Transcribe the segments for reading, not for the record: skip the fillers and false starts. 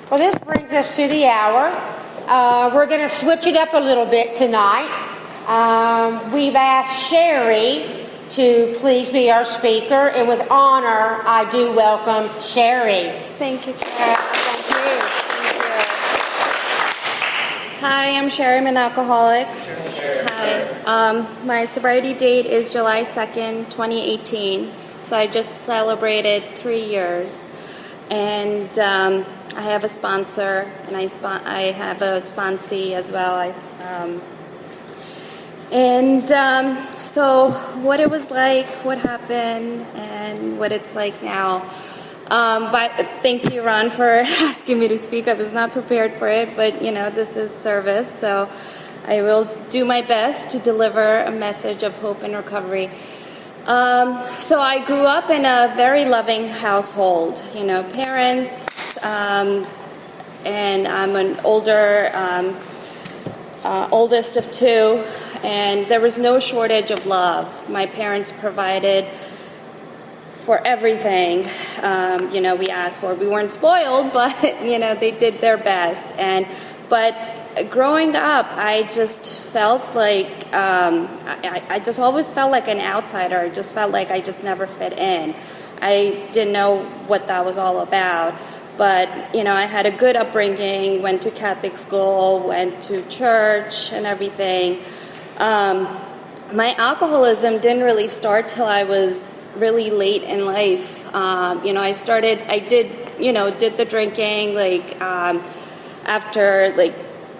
Well, this brings us to the hour. We're going to switch it up a little bit tonight. We've asked Cherie to please be our speaker, and with honor, I do welcome Cherie. Thank you, Kara. Thank you. Hi, I'm Cherie. I'm an alcoholic. Hi. My sobriety date is July 2nd, 2018. So I just celebrated 3 years. And I have a sponsor, and I have a sponsee as well. So what it was like, what happened, and what it's like now. But thank you, Ron, for asking me to speak. I was not prepared for it, but this is service, so I will do my best to deliver a message of hope and recovery. So I grew up in a very loving household, parents, and I'm an oldest of two, and there was no shortage of love. My parents provided for everything, we asked for. We weren't spoiled, but, they did their best. But growing up, I just felt like, I just always felt like an outsider. I just felt like I just never fit in. I didn't know what that was all about. But, I had a good upbringing, went to Catholic school, went to church and everything. My alcoholism didn't really start till I was really late in life. I did the drinking, after,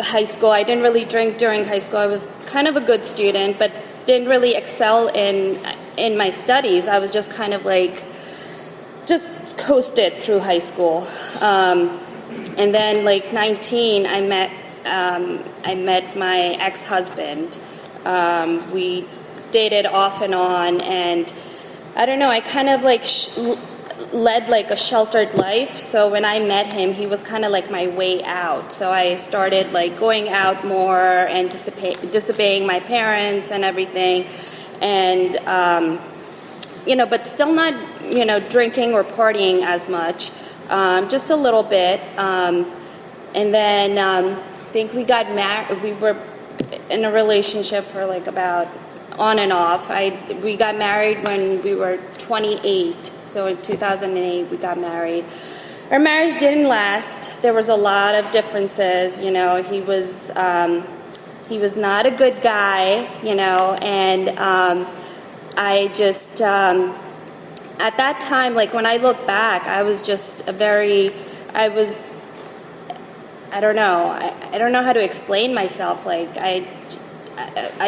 high school. I didn't really drink during high school. I was kind of a good student, but didn't really excel in my studies. I was just kind of just coasted through high school. And then 19, I met my ex-husband. We dated off and on, and I don't know, I kind of led a sheltered life. So when I met him, he was kind of my way out. So I started going out more and disobeying my parents and everything. And, but still not, drinking or partying as much, just a little bit. And then I think we got married. We were in a relationship for about on and off. We got married when we were 28. So in 2008, we got married. Our marriage didn't last. There was a lot of differences. He was not a good guy. And I just at that time, when I look back, I was just I don't know. I don't know how to explain myself. I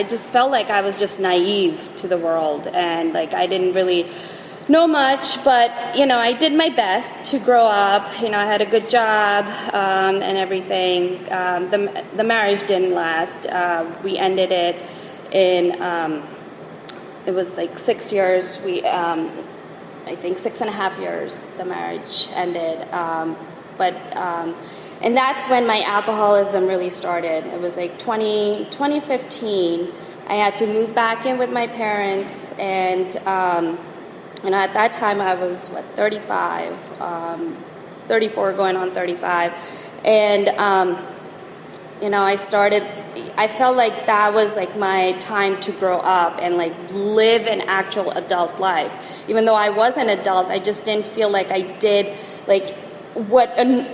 just felt like I was just naive to the world, and I didn't really know much. But I did my best to grow up. I had a good job and everything. The marriage didn't last. We ended it in. It was 6 years. I think 6.5 years. The marriage ended. And that's when my alcoholism really started. It was 2015. I had to move back in with my parents, and at that time I was 35, 34 going on 35, and I felt like that was my time to grow up and live an actual adult life. Even though I was an adult, I just didn't feel like I did what a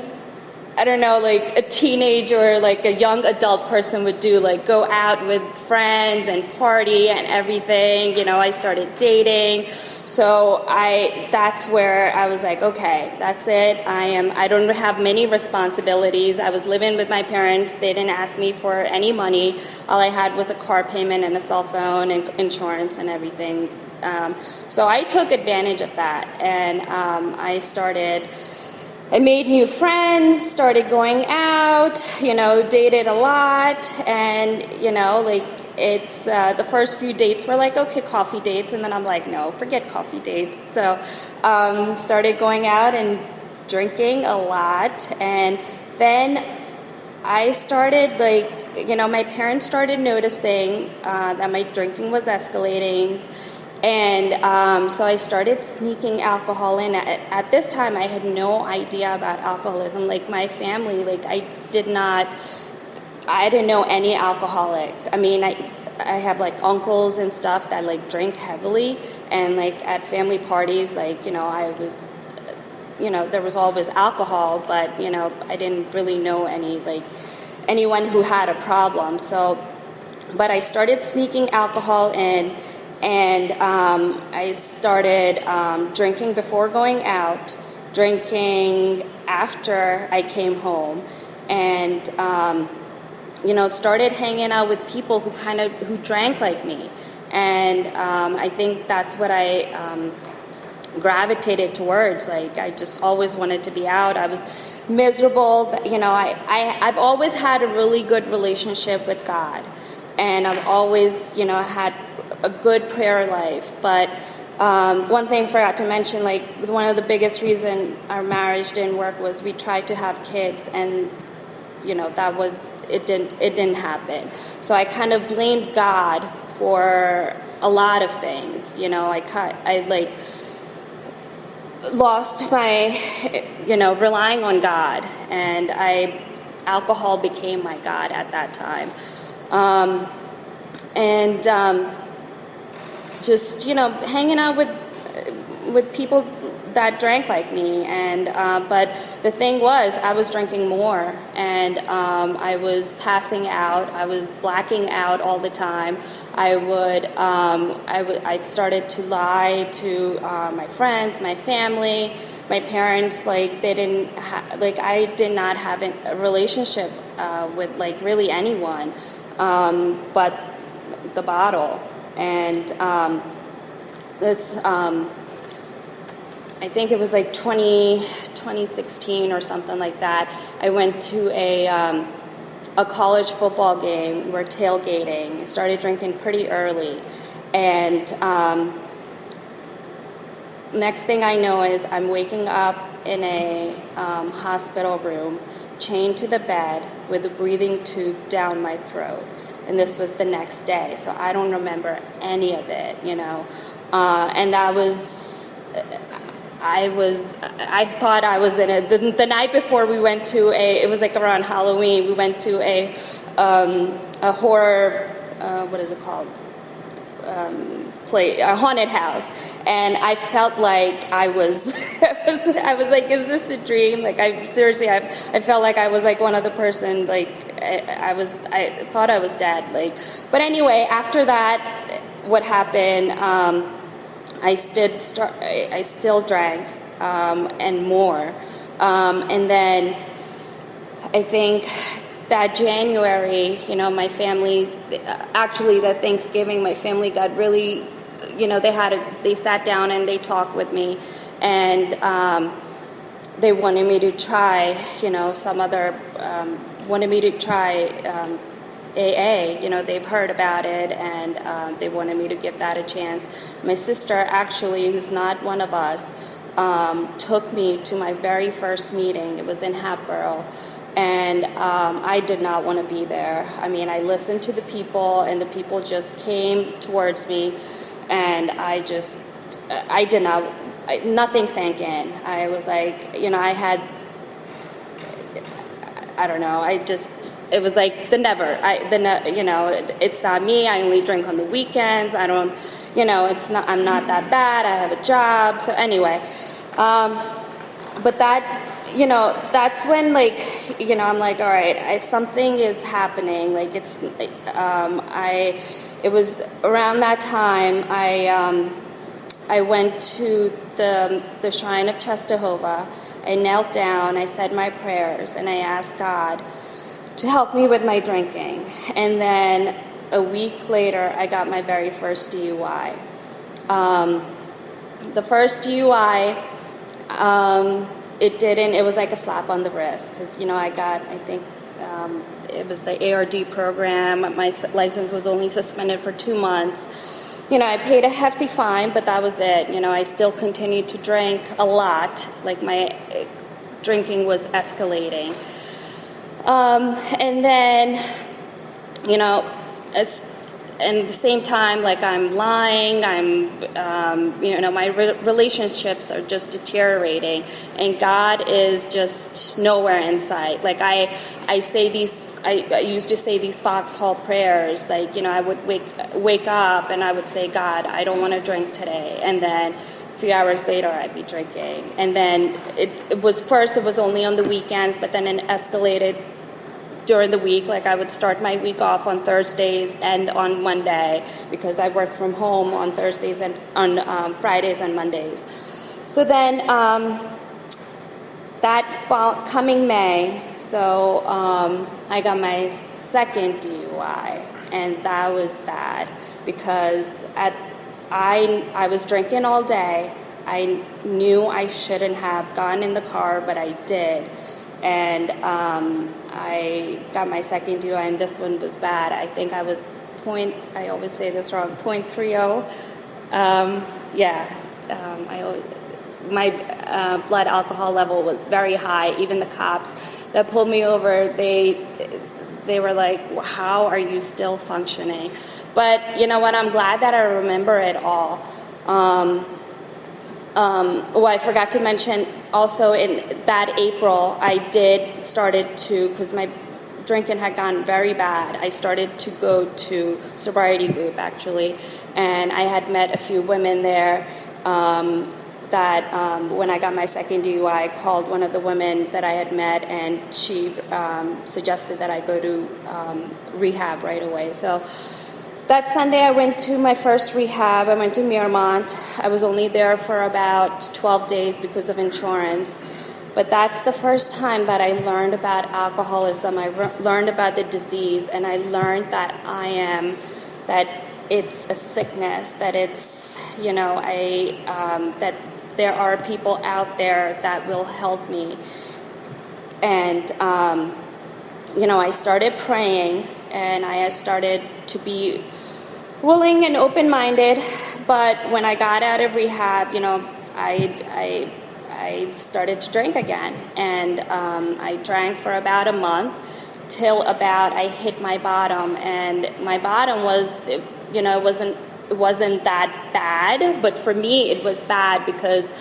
teenage or a young adult person would do, go out with friends and party and everything. I started dating. So that's where I was okay, that's it. I don't have many responsibilities. I was living with my parents. They didn't ask me for any money. All I had was a car payment and a cell phone and insurance and everything. So I took advantage of that, and I made new friends, started going out, dated a lot, and, it's, the first few dates were okay, coffee dates, and then I'm no, forget coffee dates. So, started going out and drinking a lot, and then I started, my parents started noticing that my drinking was escalating, And so I started sneaking alcohol in. At this time, I had no idea about alcoholism. Like my family, like I didn't know any alcoholic. I mean, I have like uncles and stuff that like drink heavily, and like at family parties, like, I was, there was always alcohol, but, I didn't really know anyone who had a problem. So, but I started sneaking alcohol in, and I started drinking before going out, drinking after I came home, and started hanging out with people who drank like me. And I think that's what I gravitated towards. Like, I just always wanted to be out. I was miserable. I've always had a really good relationship with God, and I've always, had a good prayer life. But one thing I forgot to mention, like one of the biggest reason our marriage didn't work was we tried to have kids, and it didn't happen. So I kind of blamed God for a lot of things. I lost my, relying on God, and alcohol became my God at that time. Just hanging out with people that drank like me, and but the thing was, I was drinking more, and I was passing out. I was blacking out all the time. I started to lie to my friends, my family, my parents. Like they didn't I did not have a relationship with like really anyone, but the bottle. And I think it was like 2016 or something like that. I went to a college football game. We were tailgating. I started drinking pretty early. And next thing I know is I'm waking up in a hospital room, chained to the bed with a breathing tube down my throat. And this was the next day, so I don't remember any of it, and that was, I thought I was in it. The night before we went to it was like around Halloween, we went to a horror, what is it called? A haunted house, and I felt like I was I was like, is this a dream? Like I felt like I was like one other person, like I thought I was dead, like. But anyway, after that, what happened, I still drank, and more, and then I think that January, my family, actually that Thanksgiving, my family got really, they sat down and they talked with me, and they wanted me to try, wanted me to try AA. They've heard about it, and they wanted me to give that a chance. My sister, actually, who's not one of us, took me to my very first meeting. It was in Hatboro. And I did not want to be there. I mean, I listened to the people, and the people just came towards me, and nothing sank in. I was like, it was like it's not me. I only drink on the weekends. I'm not that bad. I have a job. So anyway, but that, that's when, I'm like, all right, something is happening. Like it was around that time I went to the Shrine of Czestochowa. I knelt down, I said my prayers, and I asked God to help me with my drinking. And then a week later, I got my very first DUI. The first DUI, it was like a slap on the wrist, because, I think it was the ARD program. My license was only suspended for 2 months. I paid a hefty fine, but that was it. I still continued to drink a lot. Like my drinking was escalating. And then, and at the same time, like, I'm lying, my relationships are just deteriorating, and God is just nowhere in sight. Like, I used to say these foxhole prayers, like, I would wake up and I would say, God, I don't want to drink today, and then a few hours later I'd be drinking, and then it was only on the weekends, but then it escalated during the week. Like, I would start my week off on Thursdays and on Monday, because I work from home on Thursdays and on Fridays and Mondays. So then coming May, so I got my second DUI, and that was bad, because I was drinking all day. I knew I shouldn't have gone in the car, but I did. And I got my second DUI, and this one was bad. I think I was I always say this wrong, 0.30. My blood alcohol level was very high. Even the cops that pulled me over, they were like, how are you still functioning? But you know what? I'm glad that I remember it all. I forgot to mention also, in that April, I because my drinking had gotten very bad, I started to go to Sobriety Group, actually, and I had met a few women there that when I got my second DUI, I called one of the women that I had met, and she suggested that I go to rehab right away. So that Sunday, I went to my first rehab. I went to Miramont. I was only there for about 12 days because of insurance. But that's the first time that I learned about alcoholism. I learned about the disease, and I learned that that it's a sickness, that it's, that there are people out there that will help me. And, I started praying, and I started to be willing and open-minded, but when I got out of rehab, I started to drink again, and I drank for about a month till about I hit my bottom, and my bottom was, it wasn't that bad, but for me it was bad because,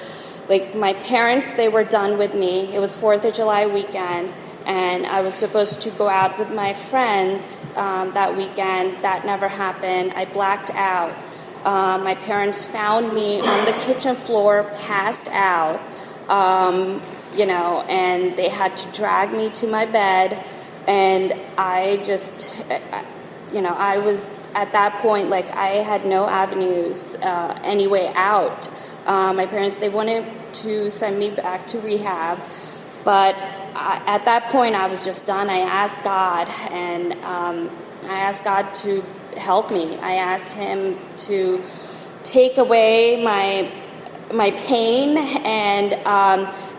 like, my parents, they were done with me. It was 4th of July weekend, and I was supposed to go out with my friends that weekend. That never happened. I blacked out. My parents found me on the kitchen floor, passed out, and they had to drag me to my bed. And I just, I was at that point, like, I had no avenues, any way out. My parents, they wanted to send me back to rehab, but at that point, I was just done. I asked God, and I asked God to help me. I asked Him to take away my pain, and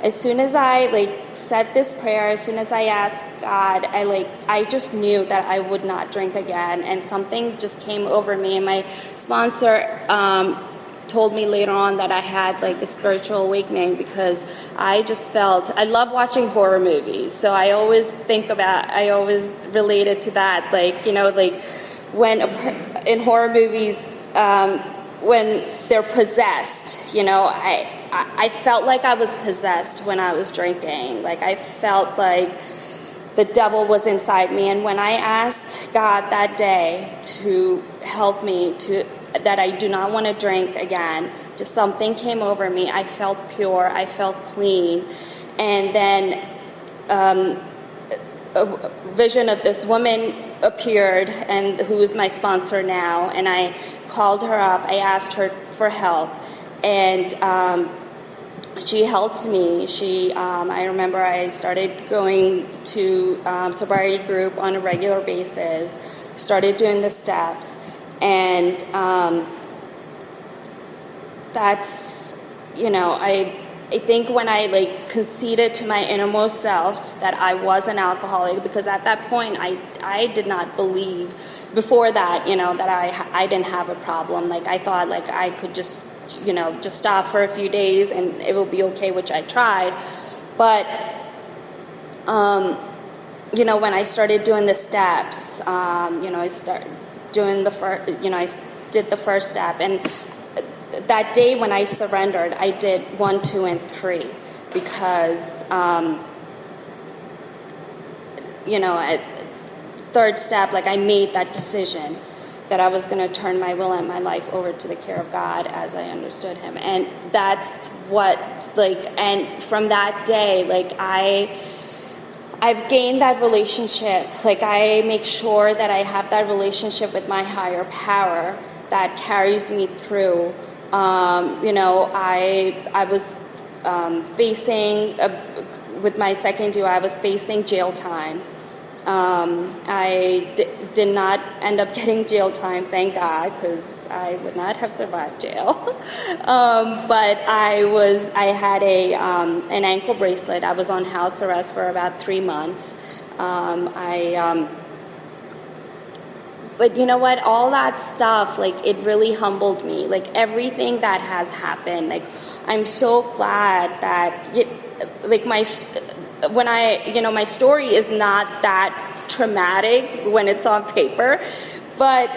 as soon as I said this prayer, as soon as I asked God, I just knew that I would not drink again, and something just came over me. And my sponsor told me later on that I had a spiritual awakening, because I just felt, I love watching horror movies, so I always related to that, when in horror movies, when they're possessed, I felt like I was possessed when I was drinking. I felt like the devil was inside me, and when I asked God that day to help me that I do not want to drink again, just something came over me. I felt pure. I felt clean. And then a vision of this woman appeared, and who is my sponsor now. And I called her up. I asked her for help, and she helped me. I remember I started going to Sobriety Group on a regular basis, started doing the steps. And that's, I think when I conceded to my innermost self that I was an alcoholic, because at that point I did not believe before that, that I didn't have a problem. I thought I could just stop for a few days and it will be okay, which I tried. But, when I started doing the steps, doing the first, I did the first step. And that day when I surrendered, I did 1, 2, and 3 because, at third step, like I made that decision that I was going to turn my will and my life over to the care of God as I understood Him. And that's what, and from that day, I've gained that relationship. I make sure that I have that relationship with my higher power that carries me through. I was facing, with my second due, I was facing jail time. I did not end up getting jail time, thank God, because I would not have survived jail. But I had an ankle bracelet. I was on house arrest for about 3 months. But you know what? All that stuff, it really humbled me. Everything that has happened, I'm so glad that my story is not that traumatic when it's on paper, but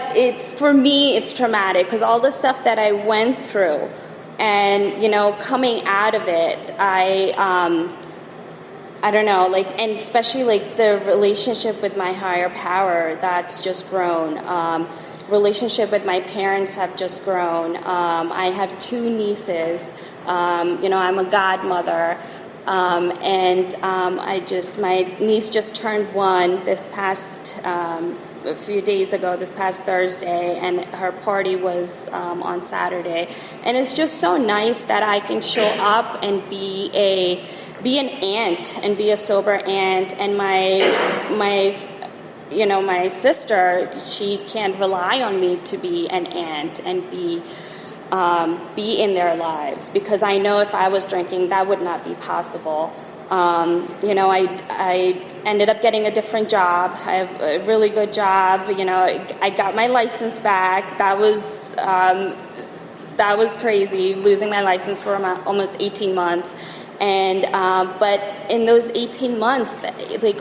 for me it's traumatic because all the stuff that I went through, and coming out of it, I don't know, and especially the relationship with my higher power that's just grown. Relationship with my parents have just grown. I have 2 nieces. I'm a godmother. My niece just turned 1 this past, a few days ago, this past Thursday, and her party was on Saturday. And it's just so nice that I can show up and be an aunt and be a sober aunt. And my sister, she can't rely on me to be an aunt and be in their lives, because I know if I was drinking, that would not be possible. I ended up getting a different job. I have a really good job. I got my license back. That was crazy, losing my license for almost 18 months. And but in those 18 months,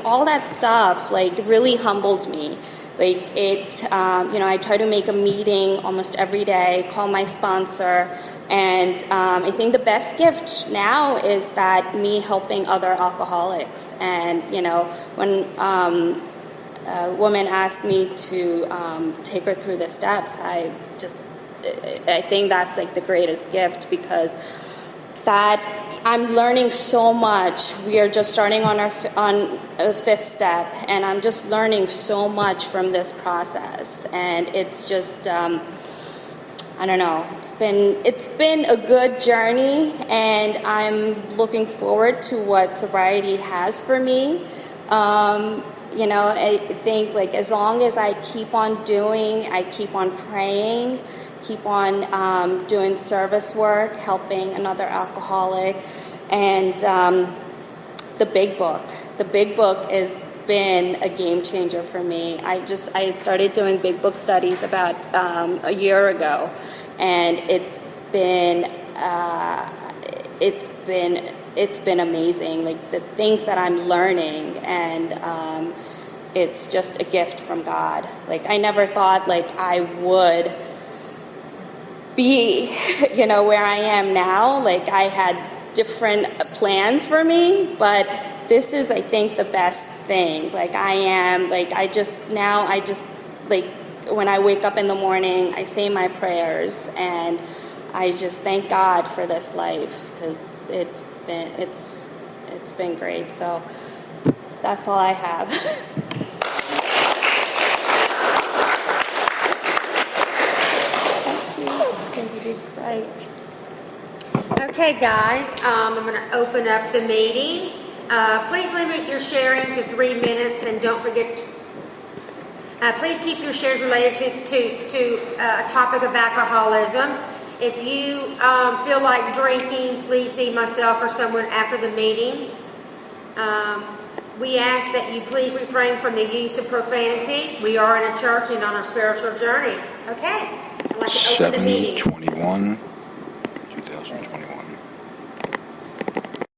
all that stuff, really humbled me. I try to make a meeting almost every day, call my sponsor, and I think the best gift now is that me helping other alcoholics. And, when a woman asked me to take her through the steps, I think that's the greatest gift, because that I'm learning so much. We are just starting on a 5th step, and I'm just learning so much from this process. And it's just, I don't know. It's been a good journey, and I'm looking forward to what sobriety has for me. I think as long as I keep on praying, keep on doing service work, helping another alcoholic, and the big book has been a game changer for me. I started doing big book studies about a year ago, and it's been amazing, the things that I'm learning, and it's just a gift from God. I never thought I would be, where I am now. I had different plans for me, but this is, I think, the best thing. When I wake up in the morning, I say my prayers, and I just thank God for this life, because it's been great. So that's all I have. Right. Okay, guys, I'm going to open up the meeting. Please limit your sharing to 3 minutes, and don't forget, please keep your shares related to a topic of alcoholism. If you feel like drinking, please see myself or someone after the meeting. We ask that you please refrain from the use of profanity. We are in a church and on a spiritual journey. Okay. I'd like to open the meeting. 7/21/2021.